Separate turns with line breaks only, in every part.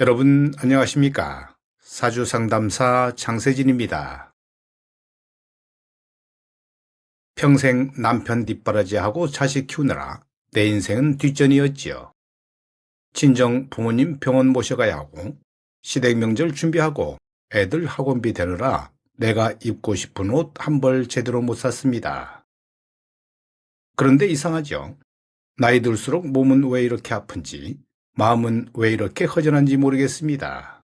여러분 안녕하십니까? 사주상담사 장세진입니다. 평생 남편 뒷바라지하고 자식 키우느라 내 인생은 뒷전이었지요. 친정 부모님 병원 모셔가야 하고 시댁 명절 준비하고 애들 학원비 대느라 내가 입고 싶은 옷 한 벌 제대로 못 샀습니다. 그런데 이상하죠. 나이 들수록 몸은 왜 이렇게 아픈지 마음은 왜 이렇게 허전한지 모르겠습니다.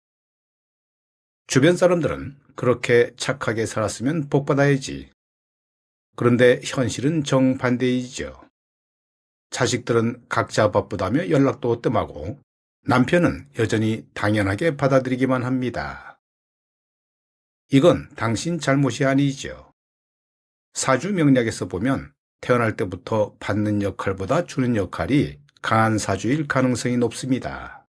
주변 사람들은 그렇게 착하게 살았으면 복받아야지. 그런데 현실은 정반대이죠. 자식들은 각자 바쁘다며 연락도 뜸하고 남편은 여전히 당연하게 받아들이기만 합니다. 이건 당신 잘못이 아니죠. 사주 명리학에서 보면 태어날 때부터 받는 역할보다 주는 역할이 강한 사주일 가능성이 높습니다.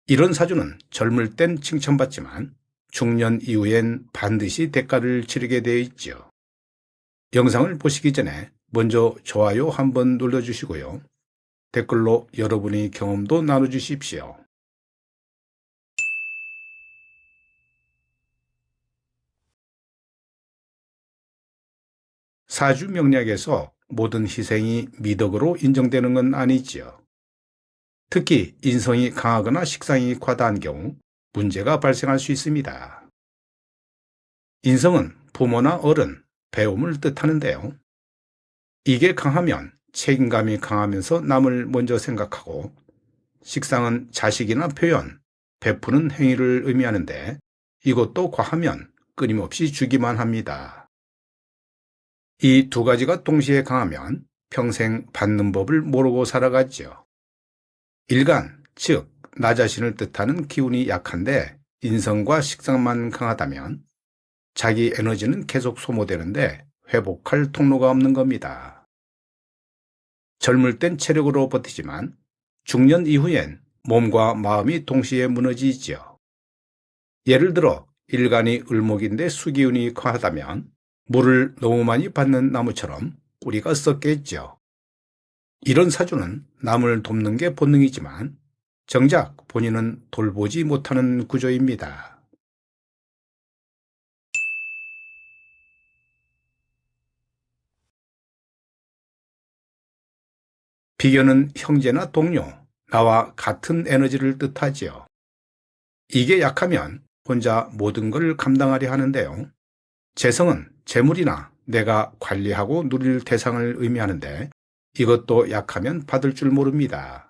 이런 사주는 젊을 땐 칭찬받지만 중년 이후엔 반드시 대가를 치르게 되어 있죠. 영상을 보시기 전에 먼저 좋아요 한번 눌러주시고요. 댓글로 여러분의 경험도 나눠주십시오. 사주 명리학에서 모든 희생이 미덕으로 인정되는 건 아니지요. 특히 인성이 강하거나 식상이 과다한 경우 문제가 발생할 수 있습니다. 인성은 부모나 어른, 배움을 뜻하는데요. 이게 강하면 책임감이 강하면서 남을 먼저 생각하고, 식상은 자식이나 표현, 베푸는 행위를 의미하는데 이것도 과하면 끊임없이 주기만 합니다. 이 두 가지가 동시에 강하면 평생 받는 법을 모르고 살아가지요. 일간, 즉 나 자신을 뜻하는 기운이 약한데 인성과 식상만 강하다면 자기 에너지는 계속 소모되는데 회복할 통로가 없는 겁니다. 젊을 땐 체력으로 버티지만 중년 이후엔 몸과 마음이 동시에 무너지지요. 예를 들어 일간이 을목인데 수기운이 과하다면 물을 너무 많이 받는 나무처럼 뿌리가 썩겠죠. 이런 사주는 남을 돕는 게 본능이지만 정작 본인은 돌보지 못하는 구조입니다. 비견은 형제나 동료, 나와 같은 에너지를 뜻하지요. 이게 약하면 혼자 모든 걸 감당하려 하는데요. 재성은 재물이나 내가 관리하고 누릴 대상을 의미하는데 이것도 약하면 받을 줄 모릅니다.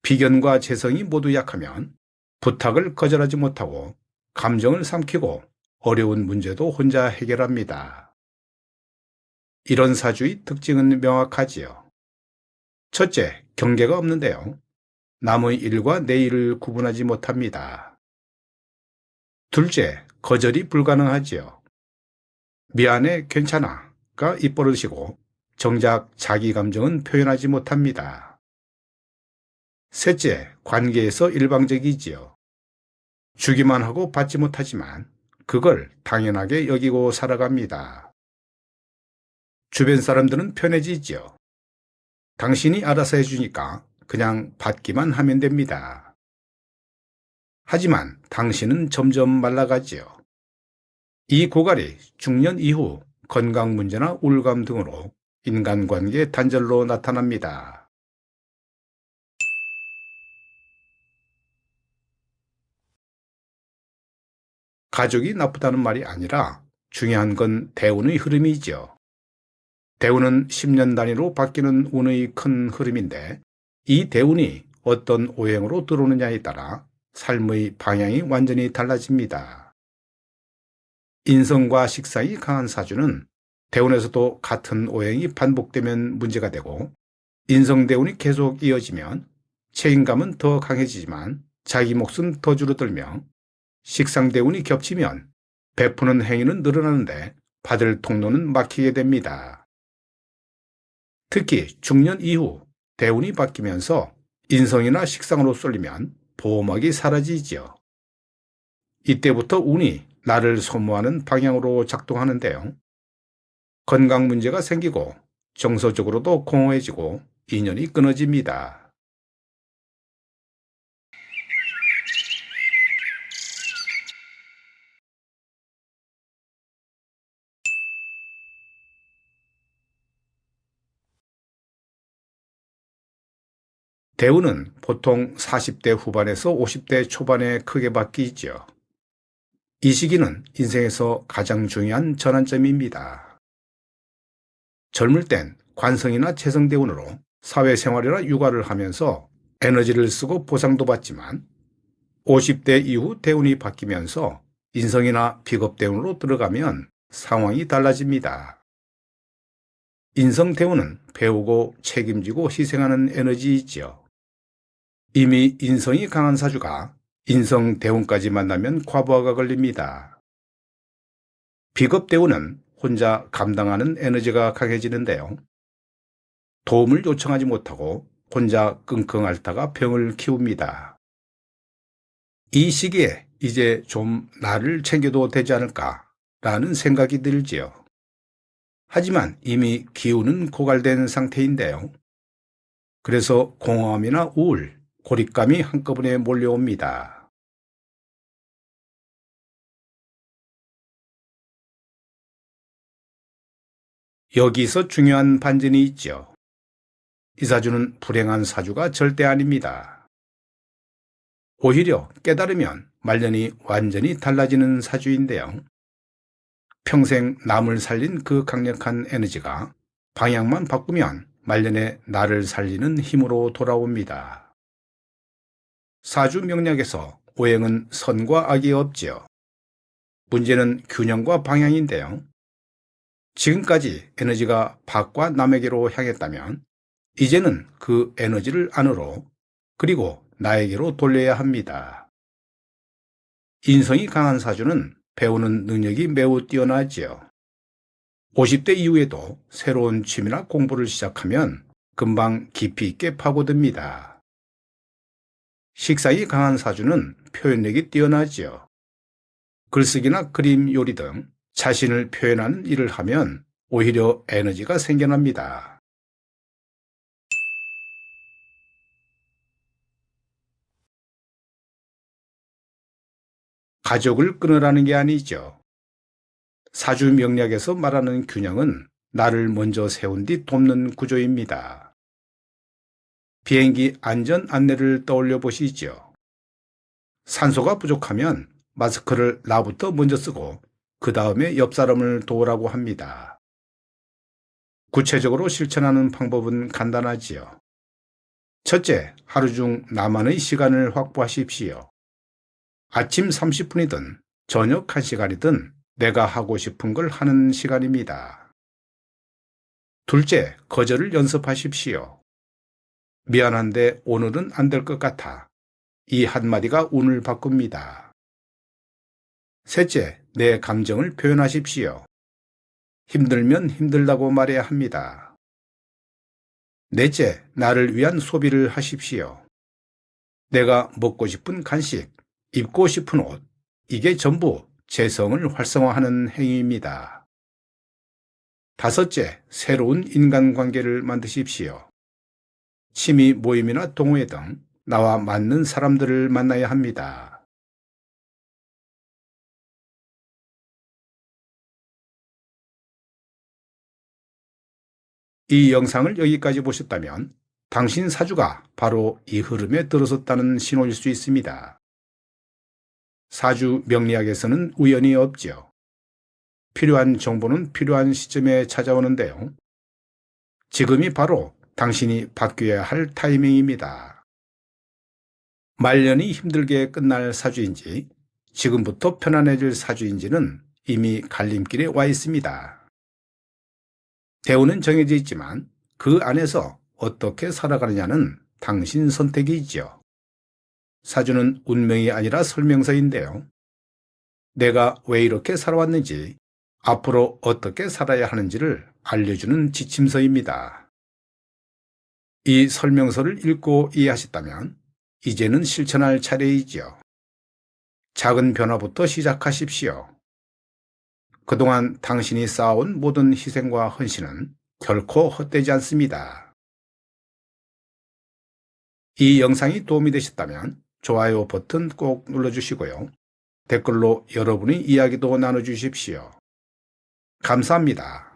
비견과 재성이 모두 약하면 부탁을 거절하지 못하고 감정을 삼키고 어려운 문제도 혼자 해결합니다. 이런 사주의 특징은 명확하지요. 첫째, 경계가 없는데요. 남의 일과 내 일을 구분하지 못합니다. 둘째, 거절이 불가능하지요. 미안해, 괜찮아가 입버릇이고 정작 자기 감정은 표현하지 못합니다. 셋째, 관계에서 일방적이지요. 주기만 하고 받지 못하지만 그걸 당연하게 여기고 살아갑니다. 주변 사람들은 편해지지요. 당신이 알아서 해주니까 그냥 받기만 하면 됩니다. 하지만 당신은 점점 말라가지요. 이 고갈이 중년 이후 건강 문제나 우울감 등으로 인간관계 단절로 나타납니다. 가족이 나쁘다는 말이 아니라 중요한 건 대운의 흐름이죠. 대운은 10년 단위로 바뀌는 운의 큰 흐름인데 이 대운이 어떤 오행으로 들어오느냐에 따라 삶의 방향이 완전히 달라집니다. 인성과 식상이 강한 사주는 대운에서도 같은 오행이 반복되면 문제가 되고 인성대운이 계속 이어지면 책임감은 더 강해지지만 자기 몫은 더 줄어들며 식상대운이 겹치면 베푸는 행위는 늘어나는데 받을 통로는 막히게 됩니다. 특히 중년 이후 대운이 바뀌면서 인성이나 식상으로 쏠리면 보호막이 사라지지요. 이때부터 운이 나를 소모하는 방향으로 작동하는데요. 건강 문제가 생기고 정서적으로도 공허해지고 인연이 끊어집니다. 대우는 보통 40대 후반에서 50대 초반에 크게 바뀌죠. 이 시기는 인생에서 가장 중요한 전환점입니다. 젊을 땐 관성이나 재성대운으로 사회생활이나 육아를 하면서 에너지를 쓰고 보상도 받지만 50대 이후 대운이 바뀌면서 인성이나 비겁대운으로 들어가면 상황이 달라집니다. 인성대운은 배우고 책임지고 희생하는 에너지이지요. 이미 인성이 강한 사주가 인성대운까지 만나면 과부하가 걸립니다. 비겁대운은 혼자 감당하는 에너지가 강해지는데요. 도움을 요청하지 못하고 혼자 끙끙 앓다가 병을 키웁니다. 이 시기에 이제 좀 나를 챙겨도 되지 않을까라는 생각이 들지요. 하지만 이미 기운은 고갈된 상태인데요. 그래서 공허함이나 우울, 고립감이 한꺼번에 몰려옵니다. 여기서 중요한 반전이 있죠. 이 사주는 불행한 사주가 절대 아닙니다. 오히려 깨달으면 말년이 완전히 달라지는 사주인데요. 평생 남을 살린 그 강력한 에너지가 방향만 바꾸면 말년에 나를 살리는 힘으로 돌아옵니다. 사주 명략에서 오행은 선과 악이 없지요. 문제는 균형과 방향인데요. 지금까지 에너지가 밖과 남에게로 향했다면 이제는 그 에너지를 안으로 그리고 나에게로 돌려야 합니다. 인성이 강한 사주는 배우는 능력이 매우 뛰어나지요. 50대 이후에도 새로운 취미나 공부를 시작하면 금방 깊이 있게 파고듭니다. 식상이 강한 사주는 표현력이 뛰어나지요. 글쓰기나 그림 요리 등 자신을 표현하는 일을 하면 오히려 에너지가 생겨납니다. 가족을 끊으라는 게 아니죠. 사주 명략에서 말하는 균형은 나를 먼저 세운 뒤 돕는 구조입니다. 비행기 안전 안내를 떠올려 보시죠. 산소가 부족하면 마스크를 나부터 먼저 쓰고 그 다음에 옆 사람을 도우라고 합니다. 구체적으로 실천하는 방법은 간단하지요. 첫째, 하루 중 나만의 시간을 확보하십시오. 아침 30분이든 저녁 1시간이든 내가 하고 싶은 걸 하는 시간입니다. 둘째, 거절을 연습하십시오. 미안한데 오늘은 안 될 것 같아. 이 한마디가 운을 바꿉니다. 셋째, 내 감정을 표현하십시오. 힘들면 힘들다고 말해야 합니다. 넷째, 나를 위한 소비를 하십시오. 내가 먹고 싶은 간식, 입고 싶은 옷, 이게 전부 재성을 활성화하는 행위입니다. 다섯째, 새로운 인간관계를 만드십시오. 취미 모임이나 동호회 등 나와 맞는 사람들을 만나야 합니다. 이 영상을 여기까지 보셨다면 당신 사주가 바로 이 흐름에 들어섰다는 신호일 수 있습니다. 사주 명리학에서는 우연이 없죠. 필요한 정보는 필요한 시점에 찾아오는데요. 지금이 바로 당신이 바뀌어야 할 타이밍입니다. 말년이 힘들게 끝날 사주인지 지금부터 편안해질 사주인지는 이미 갈림길에 와 있습니다. 대우는 정해져 있지만 그 안에서 어떻게 살아가느냐는 당신 선택이지요. 사주는 운명이 아니라 설명서인데요. 내가 왜 이렇게 살아왔는지, 앞으로 어떻게 살아야 하는지를 알려주는 지침서입니다. 이 설명서를 읽고 이해하셨다면 이제는 실천할 차례이지요. 작은 변화부터 시작하십시오. 그동안 당신이 쌓아온 모든 희생과 헌신은 결코 헛되지 않습니다. 이 영상이 도움이 되셨다면 좋아요 버튼 꼭 눌러주시고요. 댓글로 여러분의 이야기도 나눠주십시오. 감사합니다.